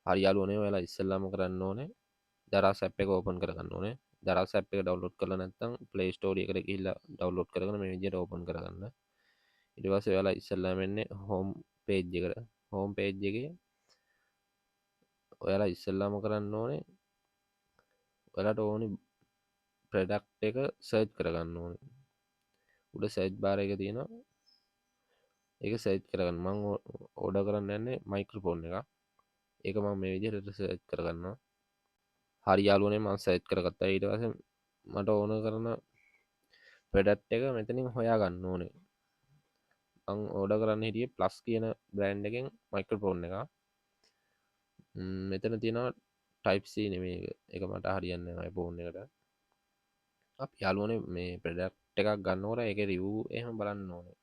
හරි යාළුවනේ ඔයාලා ඉස්සෙල්ලාම කරන්න ඕනේ දරස් ඇප් එක ඕපන් කරගන්න ඕනේ. දරස් ඇප් එක ඩවුන්ලෝඩ් කරලා නැත්නම් Play Store එකට ගිහිල්ලා ඩවුන්ලෝඩ් කරගෙන මේ විදිහට ඕපන් කරගන්න. ඊට පස්සේ ඔයාලා ඉස්සෙල්ලාම එන්නේ හෝම් පේජ් එකට. හෝම් පේජ් එකේ ඔයාලා ඉස්සෙල්ලාම කරන්න ඕනේ ඔයාලට ඕනි ප්‍රොඩක්ට් එක සර්ච් කරගන්න ඕනේ. උඩ සර්ච් බාර් එක තියෙනවා. ඒක සර්ච් කරගන්න. මම ඕඩර් කරන්න යන්නේ මයික්‍රොෆෝන් එකක්. ඒක මම මේ විදිහට සර්ච් කරගන්නවා. හරි යාළුවනේ මම සර්ච් කරගත්තා. ඊට පස්සේ මට ඕන කරන ප්‍රොඩක්ට් එක මෙතනින් හොයා ගන්න ඕනේ. මම ඕඩර් කරන්න හිටියේ ප්ලස් කියන බ්‍රෑන්ඩ් එකෙන් මයික්‍රොෆෝන් එකක්. මෙතන තියෙනවා Type C නෙමෙයි ඒක මට හරියන්නේ නැහැ ෆෝන් එකට. අපි යාළුවනේ මේ ප්‍රොඩක්ට් එකක් ගන්නකොට ඒකේ රිව්යු එහෙම බලන්න ඕනේ.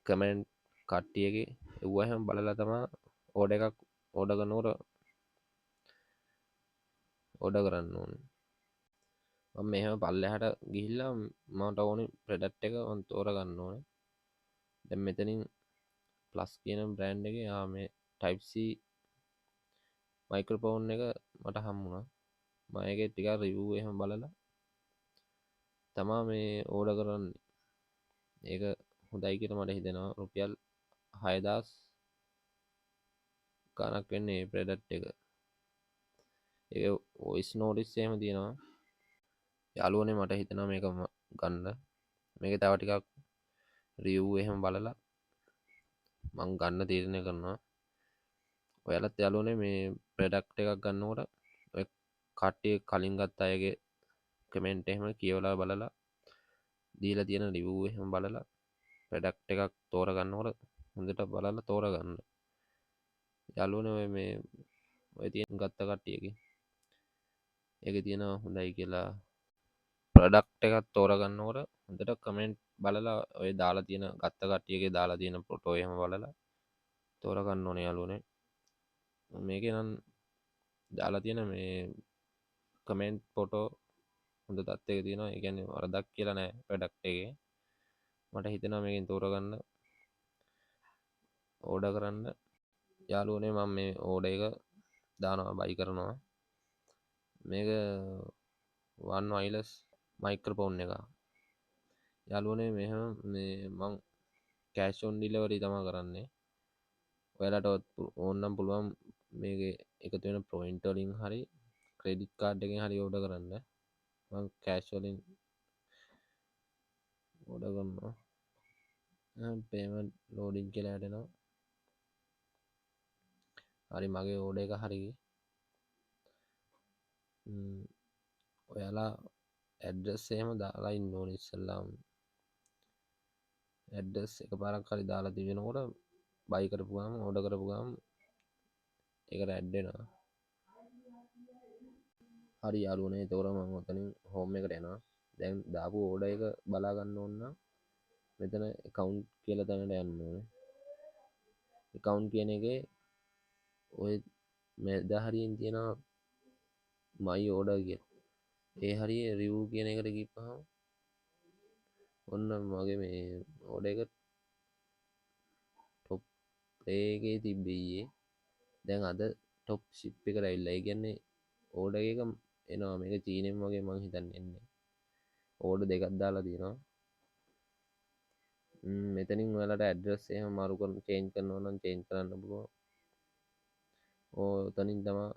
කමෙන්ට් කට්ටියගේ එව්වා එහෙම බලලා තමයි ඕඩර් එකක් ඕඩර් කරනකොට ඕඩර් කරන්න ඕනේ. මම මෙහෙම පල්ලෙහාට ගිහිල්ලා මට ඕනි ප්‍රොඩක්ට් එක මම තෝරගන්න ඕනේ. දැන් මෙතනින් ප්ලස් කියන බ්‍රෑන්ඩ් එකේ මේ Type C මයික්‍රොෆෝන් එක මට හම්බුණා. මම ඒකේ ටිකක් රිව්යු එහෙම බලලා තමා මේ ඕඩර් කරන්නේ. ඒක හොඳයි කියලා මට හිතෙනවා. රුපියල් 6000 ගණක් වෙන්නේ මේ ප්‍රොඩක්ට් එක. ඒක වොයිස් නෝටිස් එහෙම තියෙනවා. යාළුවනේ මට හිතෙනවා මේක ගන්න. මේක තව ටිකක් රිව්යු එහෙම බලලා මං ගන්න තීරණය කරනවා. ඔයාලත් යාළුවනේ මේ ප්‍රොඩක්ට් එකක් ගන්නකොට ඔය කට්ටිය කලින් ගත්ත අයගේ කමෙන්ට් එහෙම කියවලා බලලා දීලා තියෙන රිව්යු එහෙම බලලා ප්‍රොඩක්ට් එකක් තෝරගන්නකොට හොඳට බලලා තෝරගන්න. යාළුවනේ ඔය මේ ඔය තියෙන ගත්ත කට්ටියගේ ඒකේ තියෙනවා හොඳයි කියලා ප්‍රොඩක්ට් එකක් තෝරගන්නකොට හොඳට කමෙන්ට් බලලා ඔය දාලා තියෙන ගත්ත කට්ටියගේ දාලා තියෙන ෆොටෝ එහෙම බලලා තෝරගන්න ඕනේ යාළුවනේ. මේකේ නම් දාලා තියෙන මේ කමෙන්ට් ෆොටෝ හොඳ තත්ත්වයක තියෙනවා. ඒ කියන්නේ වරදක් කියලා නෑ ප්‍රොඩක්ට් එකේ. මට හිතෙනවා මේකෙන් තෝරගන්න ඕඩර් කරන්න. යාළුවනේ මම මේ ඕඩර් එක දානවා බයි කරනවා. මේක වන් වයර්ලස් මයික්‍රොෆෝන් එක. යාළුවනේ මෙහෙම මේ මං කෑෂ් ඔන් ඩිලිවරි තමයි කරන්නේ. ඔයාලට ඕන නම් පුළුවන් මේකේ එකතු වෙන පොයින්ට් වලින් හරි ක්‍රෙඩිට් කාඩ් එකෙන් හරි ඕඩර් කරන්න. මං කෑෂ් වලින් ඕඩර් කරනවා. පේමන්ට් ලෝඩින් කියලා හැදෙනවා. හරි මගේ ඕඩර් එක හරි. ඔයාලා ඇඩ්‍රස් එහෙම දාලා ඉන්න ඕනේ ඉස්සෙල්ලාම. ඇඩ්‍රස් එකපාරක් හරි දාලා තිබෙනකොට බයි කරපු ගමන් ඕඩර් කරපු ගමන් ඒකට ඇඩ් වෙනවා. හරි යාළුවනේ එතකොට මම ඔතනින් හෝම් එකට යනවා. දැන් දාපු ඕඩර් එක බලා ගන්න ඕන නම් මෙතන account කියලා තැනට යන්න ඕනේ. account කියන එකේ ඔය මැද හරියෙන් තියෙනවා my order කියලා. ඒ හරිය review කියන එකට ගිහපුවම ඔන්න මගේ මේ ඕඩර් එක top එකේ තිබ්බේ ඊයේ. දැන් අද top ship එකට ඇවිල්ලා. ඒ කියන්නේ ඕඩර් එක එනවා. මේක චීනෙන් වගේ මං හිතන්නේ එන්නේ. ඕඩර් දෙකක් දාලා තියෙනවා. මෙතනින් ඔයාලට ඇඩ්‍රස් එහෙම මාරු කරන්න චේන්ජ් කරනවා නම් චේන්ජ් කරන්න පුළුවන්. ඔතනින් තමයි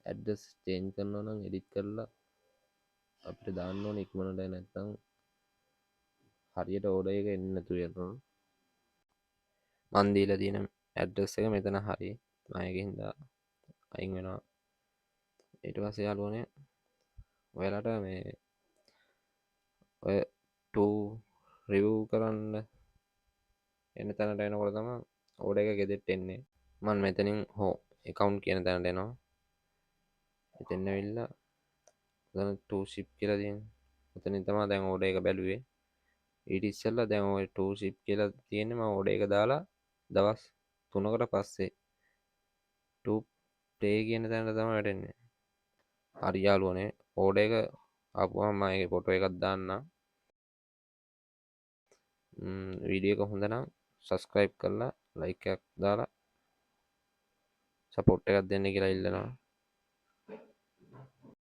ඇඩ්‍රස් චේන්ජ් කරනවා නම් එඩිට් කරලා අපිට දාන්න ඕනේ ඉක්මනට. නැත්නම් හරියට ඕඩර් එක එන්නේ නැතු වෙනවා. මන් දීලා තියෙන ඇඩ්‍රස් එක මෙතන හරි. මම ඒකෙන් අයින් වෙනවා. ඊට පස්සේ යාළුවනේ ඔයාලට මේ ඔය 2 රිවිව් කරන්න එන තැනට එනකොට තමයි ඕඩර් එක ගෙදරට එන්නේ. මම මෙතනින් account කියන තැනට එනවා. එතෙන් ඇවිල්ලා එතන 2 ship කියලා තියෙනවා. එතනින් තමයි දැන් ඕඩර් එක බැලුවේ. ඊට ඉස්සෙල්ලා දැන් ওই 2 ship කියලා තියෙන්නේ මම ඕඩර් එක දාලා දවස් 3කට පස්සේ 2 play කියන තැනට තමයි වැටෙන්නේ. හරි යාළුවනේ ඕඩර් එක ආපුවම මම ඒකේ ෆොටෝ එකක් දාන්නම්. වීඩියෝ එක හොඳ නම් subscribe කරලා like එකක් දාලා සපෝට් එකක් දෙන්න කියලා ඉල්ලනවා.